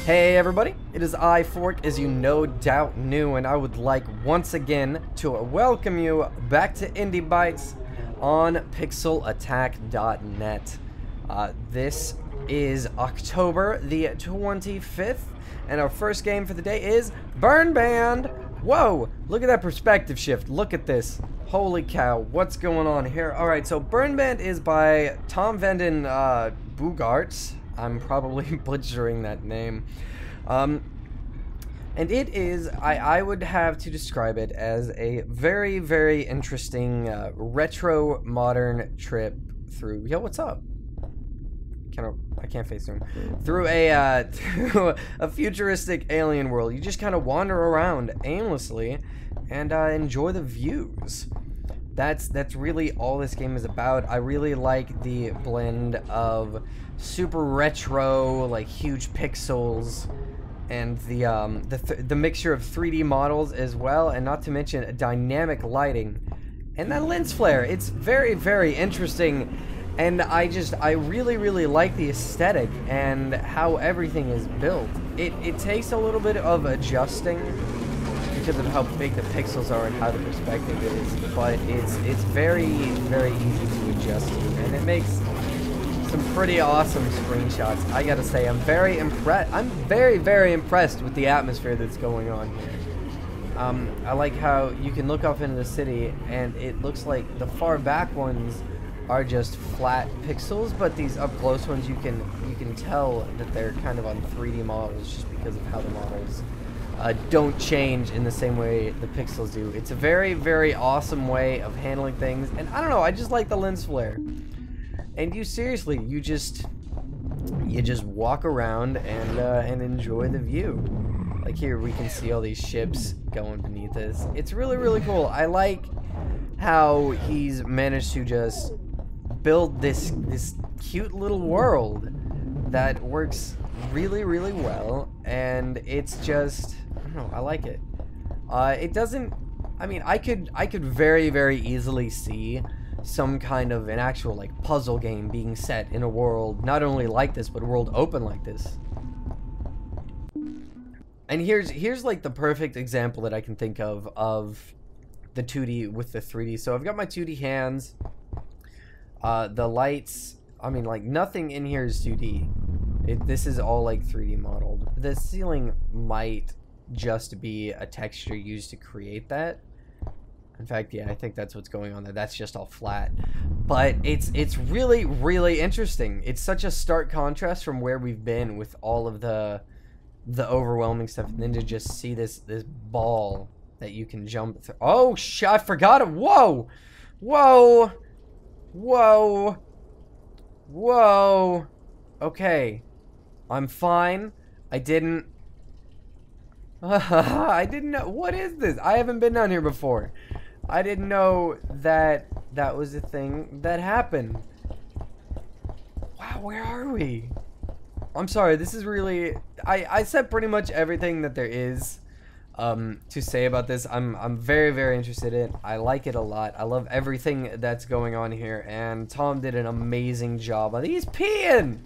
Hey everybody, it is I, Fork, as you no doubt knew, and I would like once again to welcome you back to Indie Bytes on pixelattack.net. This is October the 25th, and our first game for the day is Bernband. Whoa, look at that perspective shift. Look at this. Holy cow, what's going on here? Alright, so Bernband is by Nevyn, Boogaart. I'm probably butchering that name. And it is, I would have to describe it as a very, very interesting retro modern trip through, yo, what's up? I can't face him. Through a futuristic alien world. You just kind of wander around aimlessly and enjoy the views. That's really all this game is about. I really like the blend of super retro, like huge pixels, and the mixture of 3D models as well, and not to mention dynamic lighting and that lens flare. It's very, very interesting, and I really, really like the aesthetic and how everything is built. It takes a little bit of adjusting because of how big the pixels are and how the perspective is, but it's very, very easy to adjust to, and it makes some pretty awesome screenshots. I gotta say, I'm very impressed. I'm very, very impressed with the atmosphere that's going on here. I like how you can look off into the city, and it looks like the far back ones are just flat pixels, but these up close ones you can tell that they're kind of on 3D models just because of how the models don't change in the same way the pixels do. It's a very, very awesome way of handling things, and I don't know, I just like the lens flare. And you seriously, you just walk around and enjoy the view. Like here, we can see all these ships going beneath us. It's really, really cool. I like how he's managed to just build this cute little world that works really, really well, and it's just, I don't know, I like it. It doesn't, I mean, I could very, very easily see some kind of an actual like puzzle game being set in a world not only like this, but a world open like this. And here's like the perfect example that I can think of the 2D with the 3D. So I've got my 2D hands. The lights, I mean, like nothing in here is 2D. This is all like 3D modeled. The ceiling might just be a texture used to create that. In fact, yeah, I think that's what's going on there. That's just all flat. But it's really, really interesting. It's such a stark contrast from where we've been with all of the overwhelming stuff, and then to just see this ball that you can jump through. Oh, I forgot it. Whoa! Whoa! Whoa! Whoa! Okay. I'm fine. I didn't know. What is this? I haven't been down here before. I didn't know that that was a thing that happened. Wow, where are we? I'm sorry, this is really... I said pretty much everything that there is to say about this. I'm very, very interested in it. I like it a lot. I love everything that's going on here, and Tom did an amazing job. He's peeing!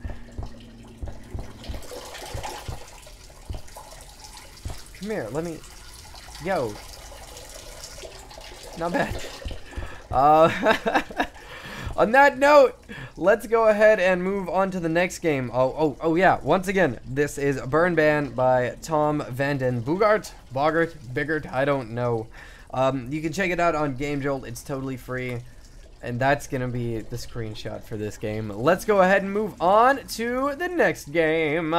Come here, let me... Yo. Not bad. On that note, let's go ahead and move on to the next game. Oh yeah, once again, this is Bernband by Nevyn. Boogaart, I don't know. You can check it out on Game Jolt. It's totally free. And that's going to be the screenshot for this game. Let's go ahead and move on to the next game.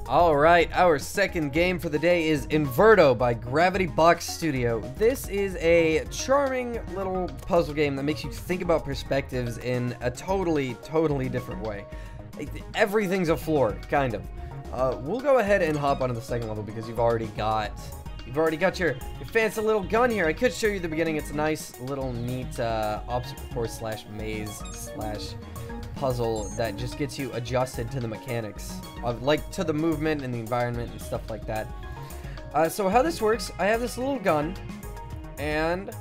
Alright, our second game for the day is Inverto by Gravity Box Studio. This is a charming little puzzle game that makes you think about perspectives in a totally, totally different way. Everything's a floor, kind of. We'll go ahead and hop onto the second level because you've already got your fancy little gun here. I could show you the beginning. It's a nice little neat obstacle course slash maze slash puzzle that just gets you adjusted to the mechanics of, like, to the movement and the environment and stuff like that. So how this works, I have this little gun, and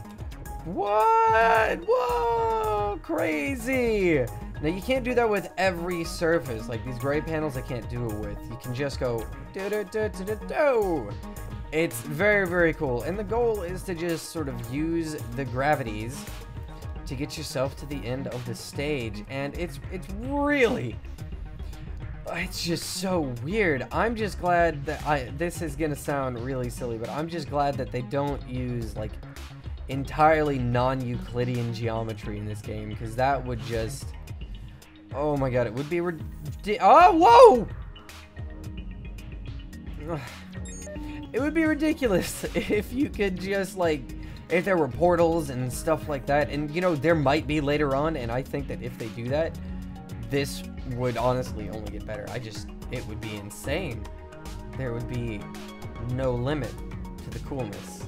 what? Whoa! so crazy. Now you can't do that with every surface. Like these gray panels, I can't do it with. You can just go do do do do do do. It's very, very cool. And the goal is to just sort of use the gravities to get yourself to the end of the stage. And it's really, it's just so weird. I'm just glad that this is gonna sound really silly, but I'm just glad that they don't use like entirely non-Euclidean geometry in this game, because that would just, oh my god, it would be oh, whoa! It would be ridiculous if you could just, like, if there were portals and stuff like that. And, you know, there might be later on, and I think that if they do that, this would honestly only get better. It would be insane. There would be no limit to the coolness.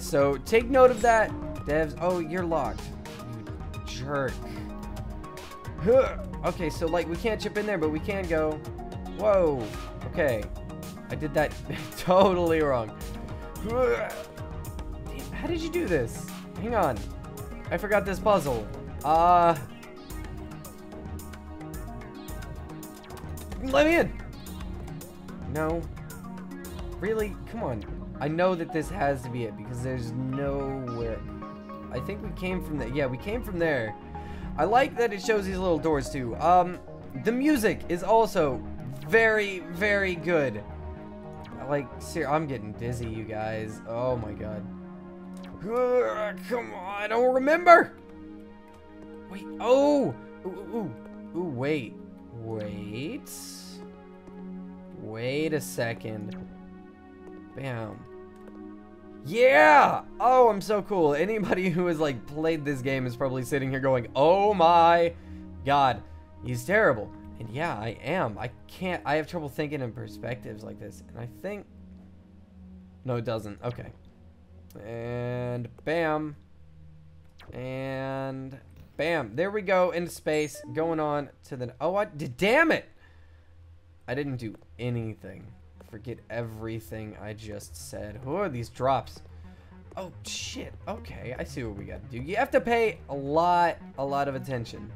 So, take note of that, devs. Oh, you're locked. You jerk. Okay, so, like, we can't chip in there, but we can go. Whoa. Okay. I did that totally wrong. How did you do this? Hang on. I forgot this puzzle. Let me in. No. Really? Come on. I know that this has to be it because there's nowhere. I think we came from there. Yeah, we came from there. I like that it shows these little doors too. The music is also very, very good. Like, seriously, I'm getting dizzy, you guys. Oh my god. Come on, I don't remember. Wait, oh! Ooh, wait. Wait a second. Bam. Yeah! Oh, I'm so cool. Anybody who has, like, played this game is probably sitting here going, oh my god, he's terrible. And yeah, I am. I have trouble thinking in perspectives like this. And I think, no, it doesn't. Okay. And bam. And bam. There we go, into space. Going on to the, oh, damn it. I didn't do anything. Forget everything I just said. Who are these drops? Oh, shit. Okay, I see what we gotta do. You have to pay a lot of attention.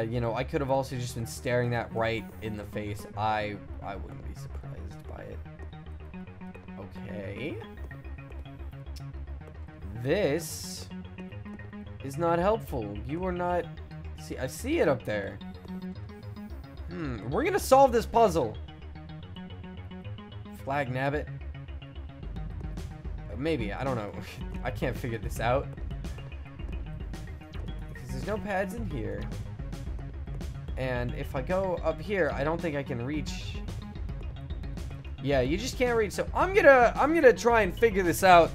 You know, I could have also just been staring that right in the face. I wouldn't be surprised by it. Okay. This is not helpful. You are not... See, I see it up there. We're gonna solve this puzzle. Flag nabbit. Maybe, I don't know. I can't figure this out. Because there's no pads in here. And if I go up here, I don't think I can reach. Yeah, you just can't reach. So I'm gonna try and figure this out.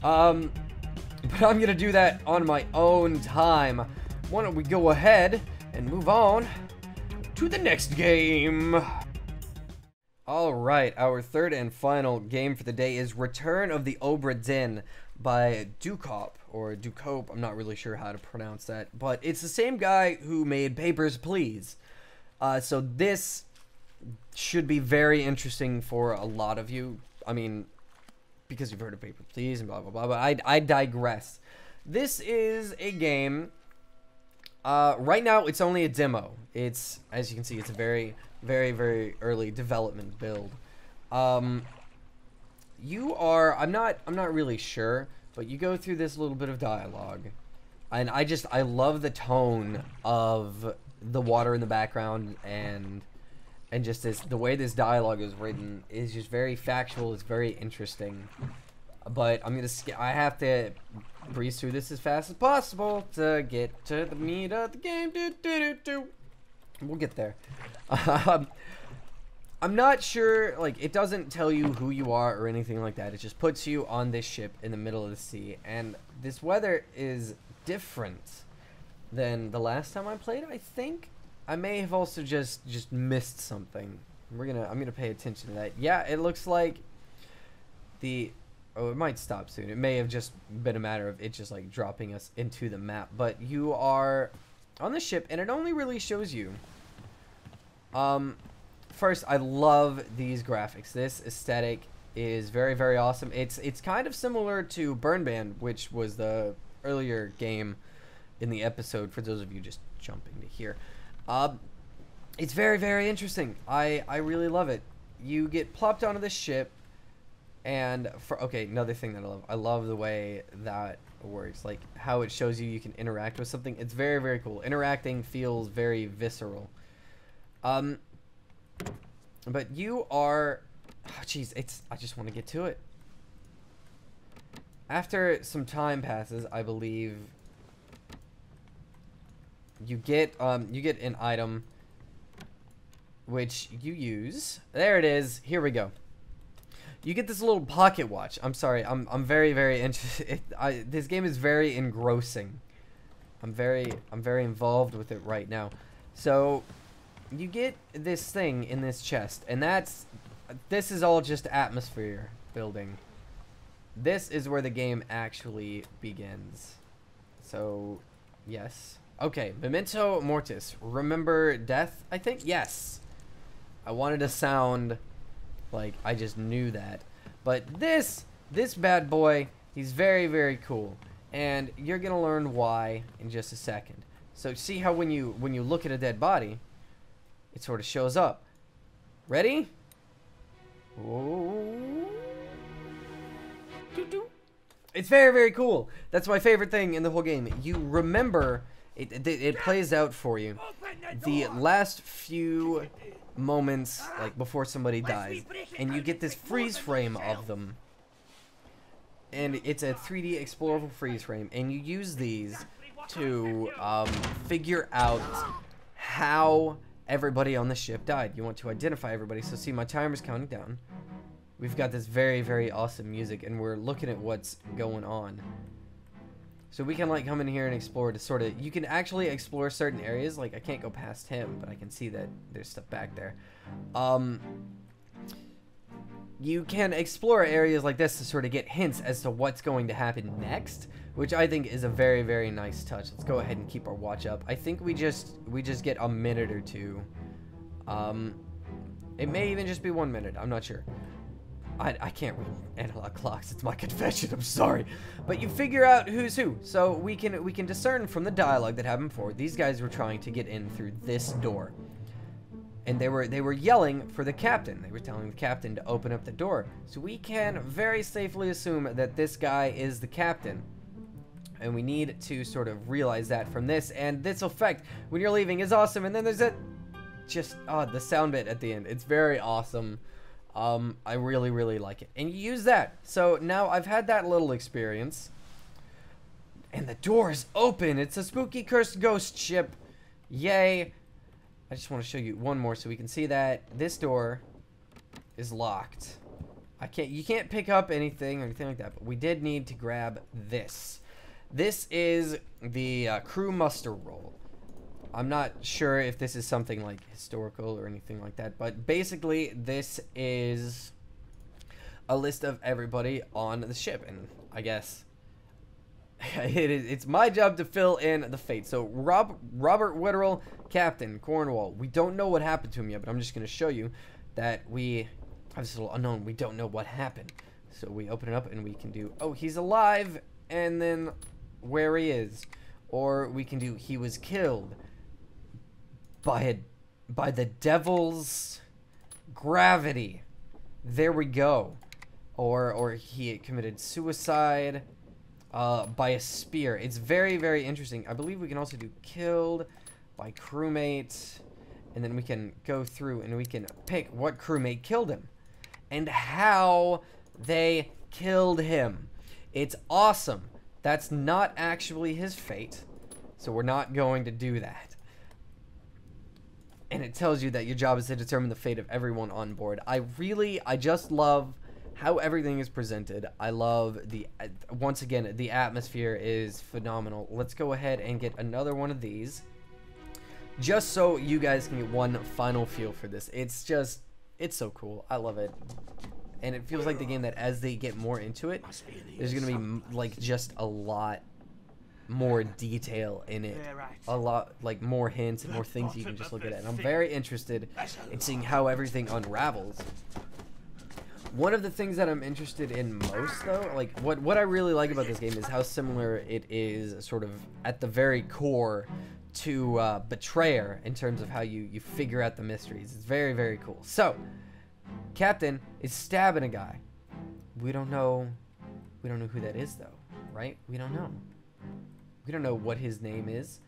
But I'm gonna do that on my own time. Why don't we go ahead and move on to the next game? Alright, our third and final game for the day is Return of the Obra Dinn by Dukope, or Dukope, I'm not really sure how to pronounce that, but it's the same guy who made Papers, Please. So this should be very interesting for a lot of you. I mean, because you've heard of Papers, Please and blah, blah, blah, but I digress. This is a game, right now it's only a demo. It's, as you can see, it's a very, very early development build. I'm not really sure, but you go through this little bit of dialogue, and I love the tone of the water in the background, and just the way this dialogue is written is just very factual. It's very interesting, but I have to breeze through this as fast as possible to get to the meat of the game. We'll get there. I'm not sure, like, it doesn't tell you who you are or anything like that. It just puts you on this ship in the middle of the sea, and this weather is different than the last time I played. I think I may have also just missed something. I'm gonna pay attention to that. Yeah, it looks like it might stop soon. It may have just been a matter of it just like dropping us into the map, but you are on the ship, and it only really shows you. First, I love these graphics. This aesthetic is very awesome. It's kind of similar to Bernband, which was the earlier game in the episode for those of you just jumping to here. It's very, very interesting. I really love it. You get plopped onto this ship, and okay, another thing that I love the way that works, like how it shows you can interact with something. It's very, very cool. Interacting feels very visceral. But you are, oh jeez, I just want to get to it. After some time passes, I believe you get an item which you use. There it is. Here we go. You get this little pocket watch. I'm sorry. I'm very, very interested. This game is very engrossing. I'm very involved with it right now. So you get this thing in this chest, and this is all just atmosphere building. This is where the game actually begins. So, yes. Okay, Memento Mortis. Remember death, I think? Yes. I wanted to sound like I just knew that. But this bad boy, he's very, very cool. And you're going to learn why in just a second. So, see how when you look at a dead body, it sort of shows up. Ready? Whoa. It's very, very cool. That's my favorite thing in the whole game. You remember, it plays out for you. The last few moments, like before somebody dies, and you get this freeze frame of them. And it's a 3D explorable freeze frame, and you use these to figure out how everybody on the ship died. You want to identify everybody. So see, my timer's counting down. We've got this very, very awesome music, and we're looking at what's going on. So we can, like, come in here and explore to sort of... You can actually explore certain areas. Like, I can't go past him, but I can see that there's stuff back there. You can explore areas like this to sort of get hints as to what's going to happen next, which I think is a very, very nice touch. Let's go ahead and keep our watch up. I think we just get a minute or two. It may even just be 1 minute. I'm not sure. I can't read analog clocks. It's my confession. I'm sorry. But you figure out who's who. So we can discern from the dialogue that happened before. These guys were trying to get in through this door. And they were yelling for the captain. They were telling the captain to open up the door. So we can very safely assume that this guy is the captain. And we need to sort of realize that from this. And this effect when you're leaving is awesome. And then there's that the sound bit at the end. It's very awesome. I really, really like it. And you use that. So now I've had that little experience. And the door is open. It's a spooky cursed ghost ship. Yay. I just want to show you one more so we can see that this door is locked. You can't pick up anything or anything like that, but we did need to grab this. This is the crew muster roll. I'm not sure if this is something like historical or anything like that, but basically this is a list of everybody on the ship, and I guess it's my job to fill in the fate. So Robert Witterell, Captain Cornwall. We don't know what happened to him yet, but I'm just going to show you that we have this little unknown. We don't know what happened. So we open it up and we can do, oh, he's alive, and then where he is. Or we can do, he was killed by the devil's gravity. There we go. Or he committed suicide by a spear. It's very, very interesting. I believe we can also do killed by crewmate, and then we can go through and we can pick what crewmate killed him and how they killed him. It's awesome. That's not actually his fate, so we're not going to do that. And it tells you that your job is to determine the fate of everyone on board. I just love how everything is presented. I love once again, the atmosphere is phenomenal. Let's go ahead and get another one of these, just so you guys can get one final feel for this. It's so cool. I love it. And it feels like the game that as they get more into it, there's going to be like just a lot more detail in it, a lot like more hints and more things you can just look at it. And I'm very interested in seeing how everything unravels. One of the things that I'm interested in most, though, like what I really like about this game is how similar it is, sort of at the very core, to Betrayer in terms of how you figure out the mysteries. It's very, very cool. So, Captain is stabbing a guy. We don't know who that is, though, right? We don't know. We don't know what his name is.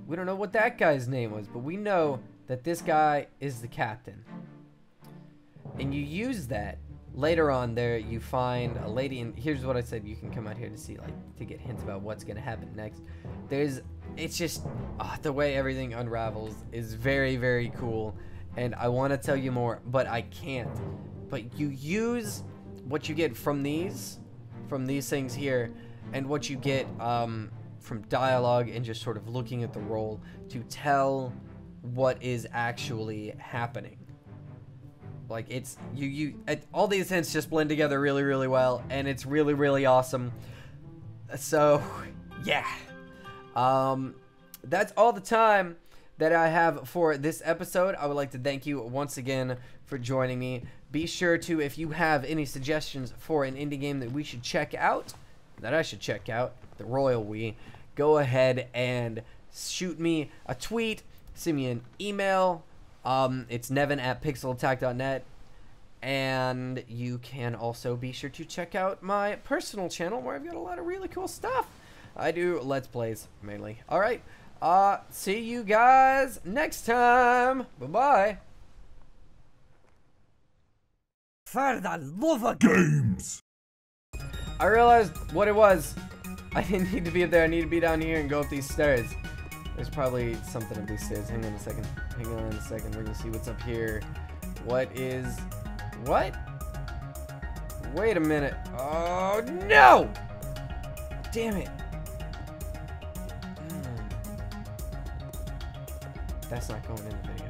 We don't know what that guy's name was, but we know that this guy is the captain. And you use that. Later on there, you find a lady, and here's what I said, you can come out here to see, like, to get hints about what's going to happen next. It's just, the way everything unravels is very, very cool, and I want to tell you more, but I can't. But you use what you get from these things here, and what you get from dialogue and just sort of looking at the roll to tell what is actually happening. Like, it's all these hints just blend together really, really well, and it's really, really awesome. So, yeah. That's all the time that I have for this episode. I would like to thank you once again for joining me. Be sure to, if you have any suggestions for an indie game that we should check out, that I should check out, the royal we, go ahead and shoot me a tweet, send me an email. It's nevyn@pixelattack.net, and you can also be sure to check out my personal channel where I've got a lot of really cool stuff. I do Let's Plays, mainly. Alright, see you guys next time. Bye-bye. For the love of games! I realized what it was. I didn't need to be up there, I need to be down here and go up these stairs. There's probably something up these stairs. Hang on a second. Hang on a second. We're gonna see what's up here. What? Wait a minute. Oh, no! Damn it. That's not going in the video.